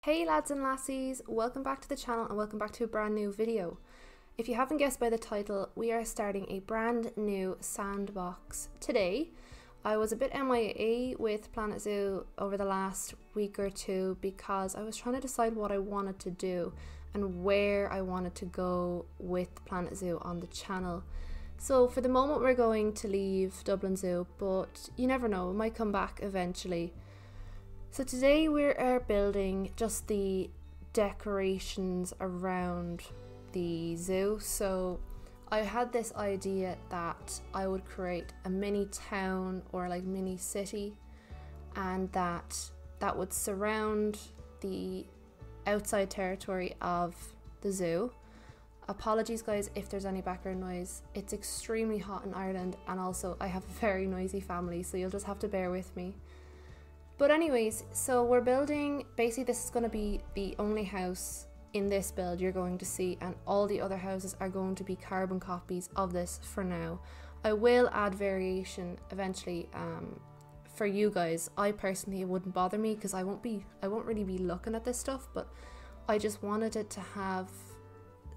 Hey lads and lassies, welcome back to the channel and welcome back to a brand new video. If you haven't guessed by the title, we are starting a brand new sandbox today. I was a bit MIA with Planet Zoo over the last week or two because I was trying to decide what I wanted to do and where I wanted to go with Planet Zoo on the channel. So for the moment we're going to leave Dublin Zoo, but you never know, it might come back eventually. So today we are building just the decorations around the zoo. So I had this idea that I would create a mini town or like mini city, and that would surround the outside territory of the zoo. Apologies guys if there's any background noise. It's extremely hot in Ireland, and also I have a very noisy family, so you'll just have to bear with me. But anyways, so we're building, basically this is going to be the only house in this build you're going to see, and all the other houses are going to be carbon copies of this for now. I will add variation eventually for you guys. I personally, it wouldn't bother me because I won't really be looking at this stuff, but I just wanted it to have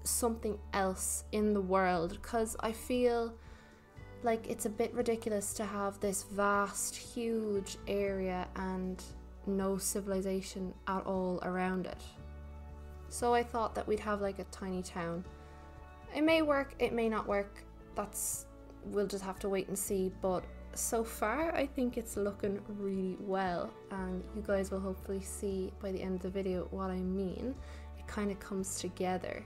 something else in the world because I feel like it's a bit ridiculous to have this vast, huge area and no civilization at all around it. So I thought that we'd have like a tiny town. It may work, it may not work. We'll just have to wait and see. But so far, I think it's looking really well, and you guys will hopefully see by the end of the video what I mean. It kind of comes together.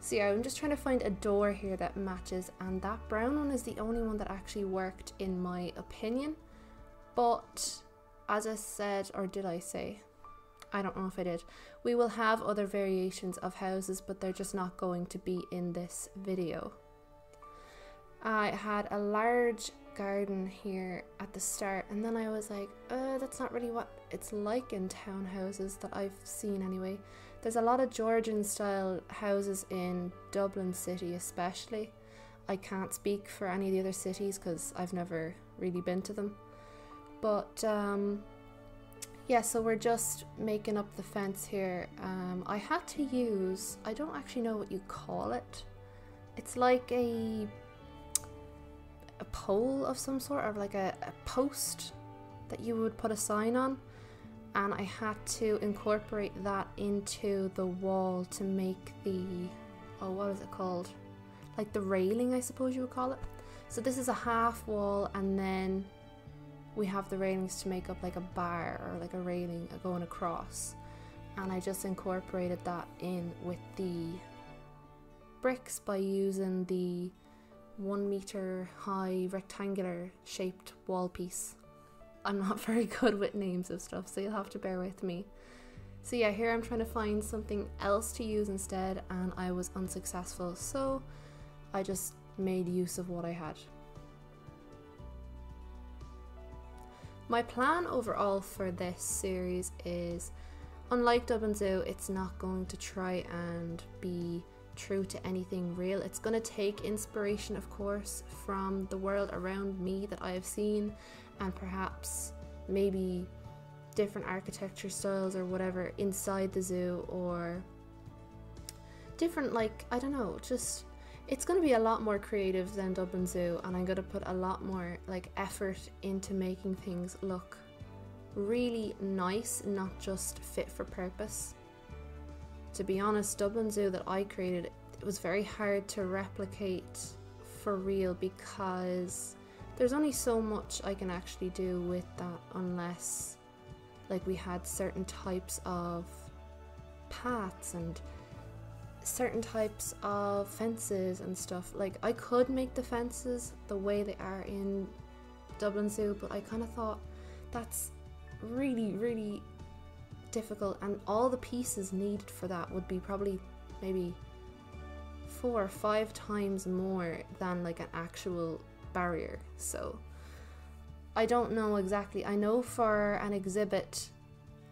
So yeah, I'm just trying to find a door here that matches, and that brown one is the only one that actually worked in my opinion. But as I said, or did I say? I don't know if I did. We will have other variations of houses, but they're just not going to be in this video. I had a large garden here at the start, and then I was like, that's not really what it's like in townhouses that I've seen anyway. There's a lot of Georgian style houses in Dublin City especially. I can't speak for any of the other cities because I've never really been to them. But yeah, so we're just making up the fence here. I had to use, I don't actually know what you call it. It's like a pole of some sort, or like a post that you would put a sign on. And I had to incorporate that into the wall to make the, oh, what is it called? Like the railing, I suppose you would call it. So this is a half wall, and then we have the railings to make up like a bar or like a railing going across. And I just incorporated that in with the bricks by using the 1 meter high rectangular shaped wall piece. I'm not very good with names of stuff, so you'll have to bear with me. So yeah, here I'm trying to find something else to use instead, and I was unsuccessful, so I just made use of what I had. My plan overall for this series is, unlike Dublin Zoo, it's not going to try and be true to anything real. It's going to take inspiration, of course, from the world around me that I have seen, and perhaps maybe different architecture styles or whatever inside the zoo, or different, like, I don't know, just it's going to be a lot more creative than Dublin Zoo, and I'm going to put a lot more like effort into making things look really nice, not just fit for purpose. To be honest, Dublin Zoo that I created, it was very hard to replicate for real because there's only so much I can actually do with that, unless like we had certain types of paths and certain types of fences and stuff. Like I could make the fences the way they are in Dublin Zoo, but I kind of thought that's really difficult, and all the pieces needed for that would be probably maybe 4 or 5 times more than like an actual barrier. So I don't know exactly. I know for an exhibit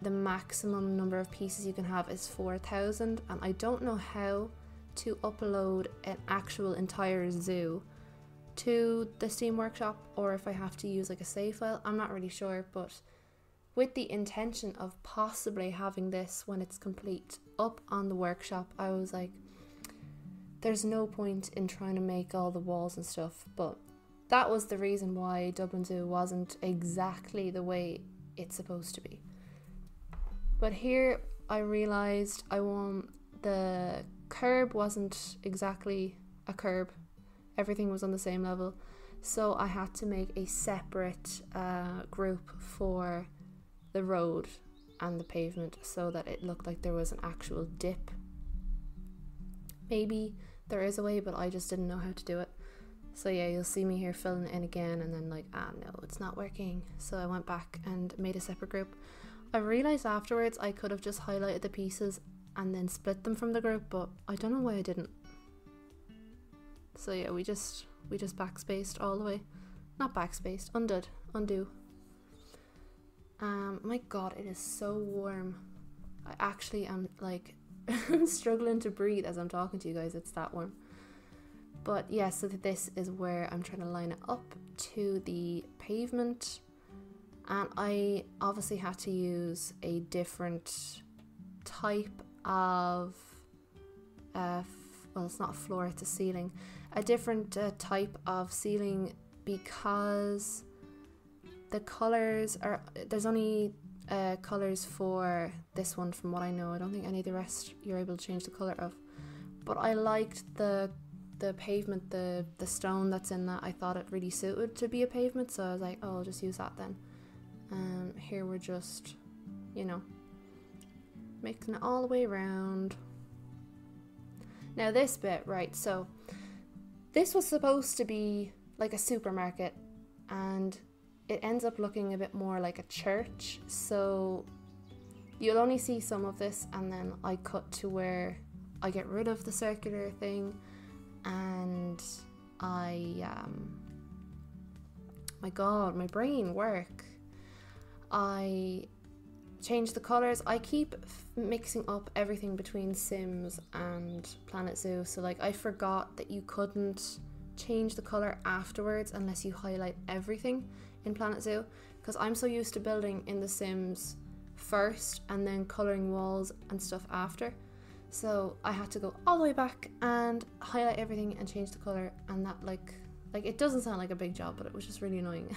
the maximum number of pieces you can have is 4,000, and I don't know how to upload an actual entire zoo to the Steam Workshop, or if I have to use like a save file. I'm not really sure, but with the intention of possibly having this when it's complete up on the workshop. I was like, there's no point in trying to make all the walls and stuff, but that was the reason why Dublin Zoo wasn't exactly the way it's supposed to be. But here I realised the curb wasn't exactly a curb, everything was on the same level, so I had to make a separate group for the road and the pavement so that it looked like there was an actual dip. Maybe there is a way, but I just didn't know how to do it. So yeah, you'll see me here filling it in again and then like, no, it's not working. So I went back and made a separate group. I realised afterwards I could have just highlighted the pieces and then split them from the group, but I don't know why I didn't. So yeah, we just backspaced all the way. Not backspaced, undo. My god, it is so warm. I actually am like struggling to breathe as I'm talking to you guys, it's that warm. But yeah, so this is where I'm trying to line it up to the pavement, and I obviously had to use a different type of well, it's not a floor, it's a ceiling, a different type of ceiling, because the colors are, there's only colors for this one from what I know. I don't think any of the rest you're able to change the color of, but I liked the pavement, the stone that's in that. I thought it really suited to be a pavement, so I was like, oh, I'll just use that then. Here we're just, you know, making it all the way around. Now this bit, right, so this was supposed to be like a supermarket, and it ends up looking a bit more like a church, so you'll only see some of this, and then I cut to where I get rid of the circular thing, and I my god, my brain work. I change the colors. I keep mixing up everything between Sims and Planet Zoo, so like I forgot that you couldn't change the color afterwards unless you highlight everything in Planet Zoo, because I'm so used to building in the Sims first and then colouring walls and stuff after. So I had to go all the way back and highlight everything and change the colour, and that like it doesn't sound like a big job, but it was just really annoying.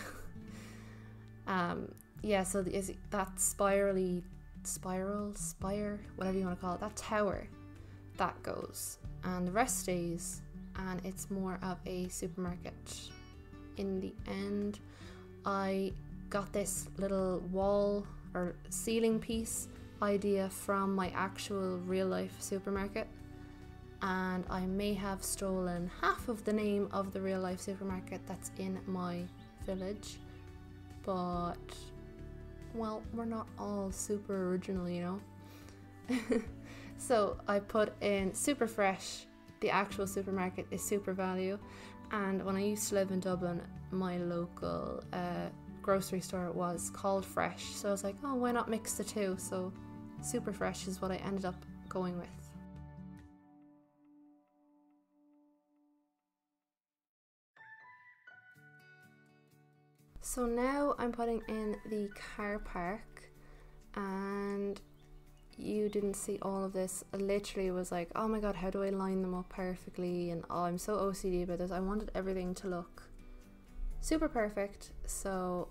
Yeah, so that spire, whatever you want to call it, that tower, that goes, and the rest stays, and it's more of a supermarket. In the end, I got this little wall or ceiling piece idea from my actual real life supermarket, and I may have stolen half of the name of the real life supermarket that's in my village, but well, we're not all super original, you know. So I put in Super Fresh. The actual supermarket is Super Value, and when I used to live in Dublin, my local grocery store was called Fresh, so I was like, oh, why not mix the two? So Super Fresh is what I ended up going with. So now I'm putting in the car park, and you didn't see all of this. I literally was like, oh my god, how do I line them up perfectly? And oh, I'm so OCD about this. I wanted everything to look super perfect, so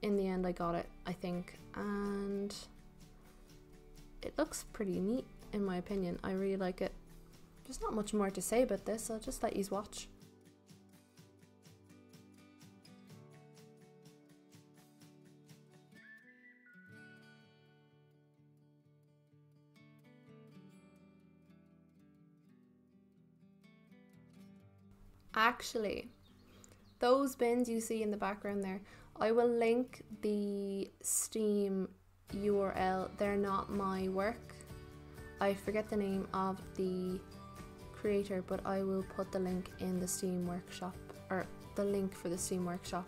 in the end I got it, I think, and it looks pretty neat in my opinion. I really like it. There's not much more to say about this, I'll just let you watch. Actually, those bins you see in the background there, I will link the Steam URL. They're not my work. I forget the name of the creator, but I will put the link in the Steam workshop, or the link for the Steam workshop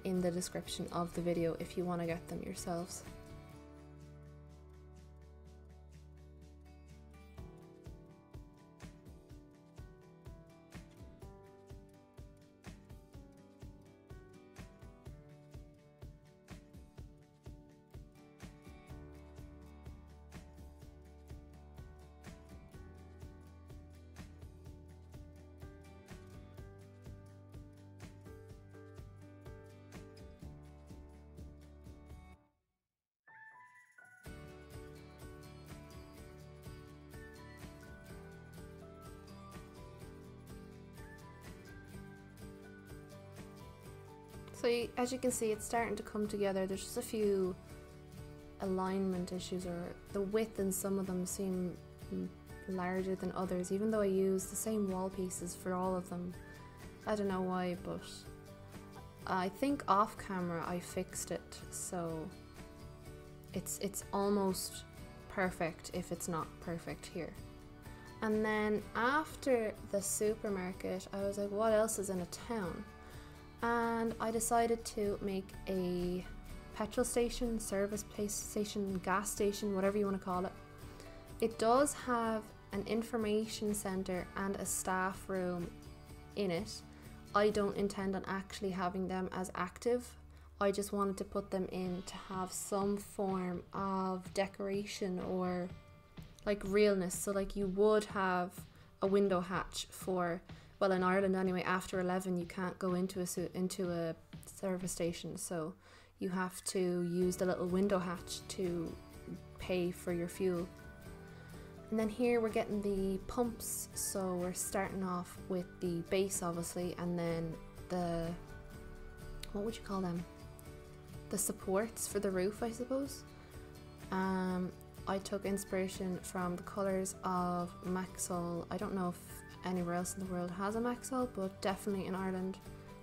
in the description of the video if you want to get them yourselves. as you can see, it's starting to come together. There's just a few alignment issues, or the width in some of them seem larger than others, even though I use the same wall pieces for all of them. I don't know why, but I think off camera I fixed it, so it's almost perfect if it's not perfect here. And then after the supermarket, I was like, what else is in a town? And I decided to make a petrol station, service place station, gas station, whatever you want to call it. It does have an information center and a staff room in it. I don't intend on actually having them as active. I just wanted to put them in to have some form of decoration or like realness. So like you would have a window hatch for, well, in Ireland anyway, after 11 you can't go into a service station, so you have to use the little window hatch to pay for your fuel. And then here we're getting the pumps, so we're starting off with the base obviously, and then the, what would you call them? The supports for the roof, I suppose. I took inspiration from the colours of Maxol. I don't know if anywhere else in the world has a Maxol, but definitely in Ireland,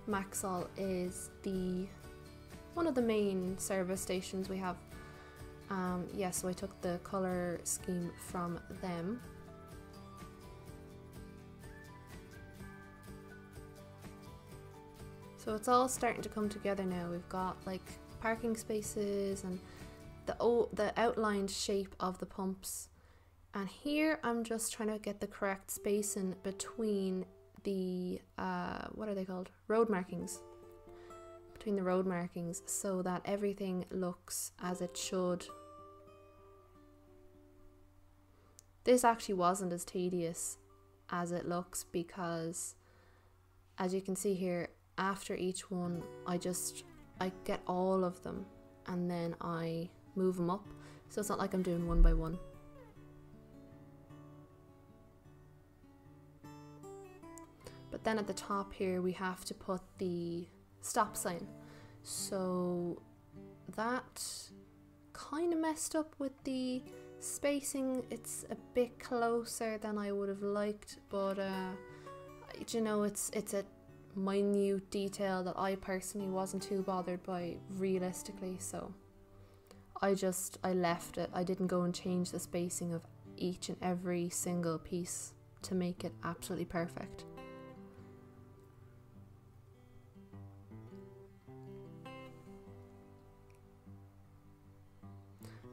Maxol is one of the main service stations we have. Yeah, so I took the colour scheme from them. So it's all starting to come together now. We've got like parking spaces and the outlined shape of the pumps. And here I'm just trying to get the correct spacing between the, what are they called? Road markings. Between the road markings, so that everything looks as it should. This actually wasn't as tedious as it looks, because as you can see here, after each one I get all of them and then I move them up, so it's not like I'm doing one by one. But then at the top here we have to put the stop sign, so that kind of messed up with the spacing. It's a bit closer than I would have liked, but you know, it's a minute detail that I personally wasn't too bothered by realistically, so I left it. I didn't go and change the spacing of each and every single piece to make it absolutely perfect.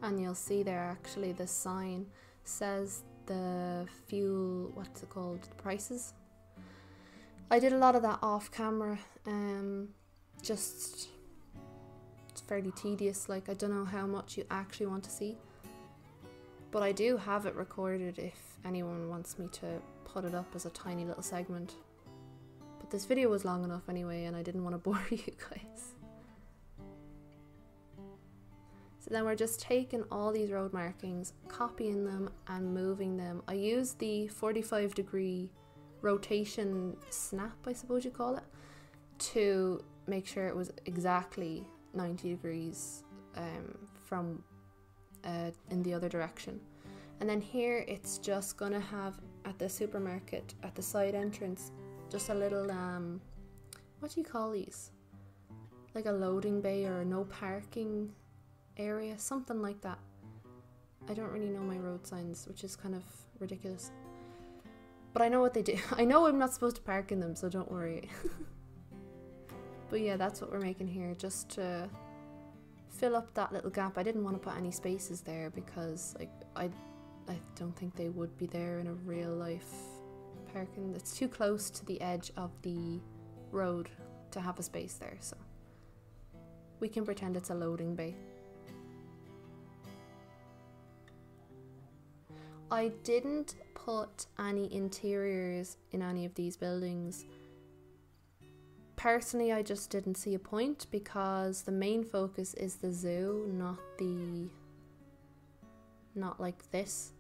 And you'll see there actually the sign says the fuel, what's it called, the prices. I did a lot of that off camera, just it's fairly tedious, like I don't know how much you actually want to see, but I do have it recorded if anyone wants me to put it up as a tiny little segment. But this video was long enough anyway and I didn't want to bore you guys. So then we're just taking all these road markings, copying them and moving them. I used the 45-degree rotation snap, I suppose you call it, to make sure it was exactly 90 degrees from in the other direction. And then here it's just gonna have, at the supermarket, at the side entrance, just a little, what do you call these? Like a loading bay or a no parking area, something like that. I don't really know my road signs, which is kind of ridiculous. But I know what they do. I know I'm not supposed to park in them, so don't worry. But yeah, that's what we're making here, just to fill up that little gap. I didn't want to put any spaces there because like I don't think they would be there in a real life parking. It's too close to the edge of the road to have a space there, so we can pretend it's a loading bay. I didn't put any interiors in any of these buildings. Personally, I just didn't see a point because the main focus is the zoo, not like this.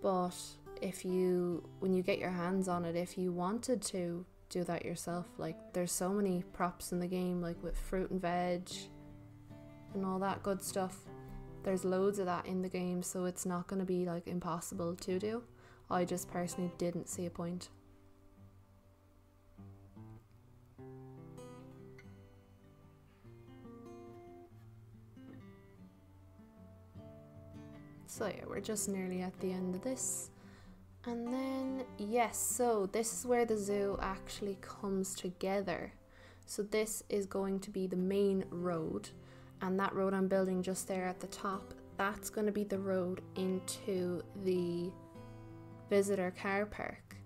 But if you, when you get your hands on it, if you wanted to do that yourself. Like, there's so many props in the game, like with fruit and veg and all that good stuff. There's loads of that in the game, so it's not going to be like impossible to do. I just personally didn't see a point. So yeah, we're just nearly at the end of this. And then, yes, so this is where the zoo actually comes together. So this is going to be the main road, and that road I'm building just there at the top, that's going to be the road into the visitor car park.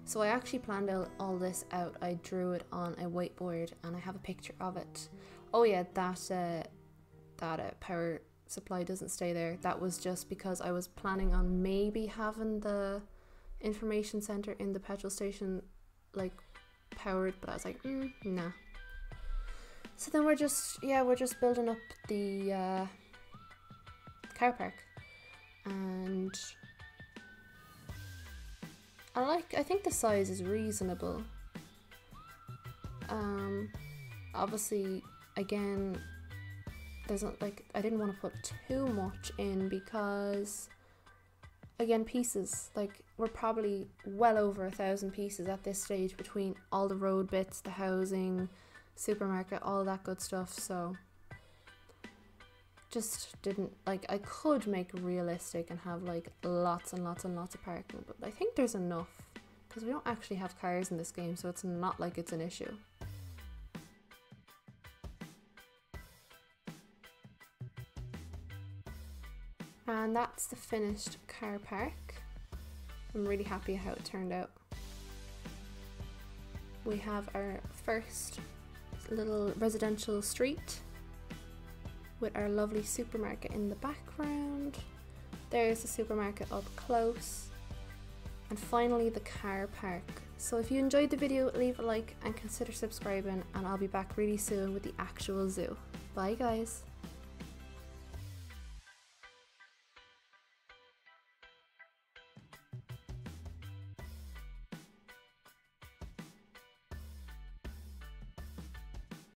So I actually planned all this out. I drew it on a whiteboard and I have a picture of it. Oh yeah, that power supply doesn't stay there. That was just because I was planning on maybe having the information center in the petrol station like powered, but I was like, nah. So then we're just building up the car park, and I think the size is reasonable. Obviously, again, there's not like, I didn't want to put too much in because, again, pieces, like we're probably well over 1,000 pieces at this stage between all the road bits, the housing, supermarket, all that good stuff. So just didn't, like, I could make realistic and have like lots and lots and lots of parking, but I think there's enough because we don't actually have cars in this game, so it's not like it's an issue. And that's the finished car park. I'm really happy how it turned out. We have our first little residential street with our lovely supermarket in the background. There's the supermarket up close. And finally the car park. So if you enjoyed the video, leave a like and consider subscribing, and I'll be back really soon with the actual zoo. Bye guys.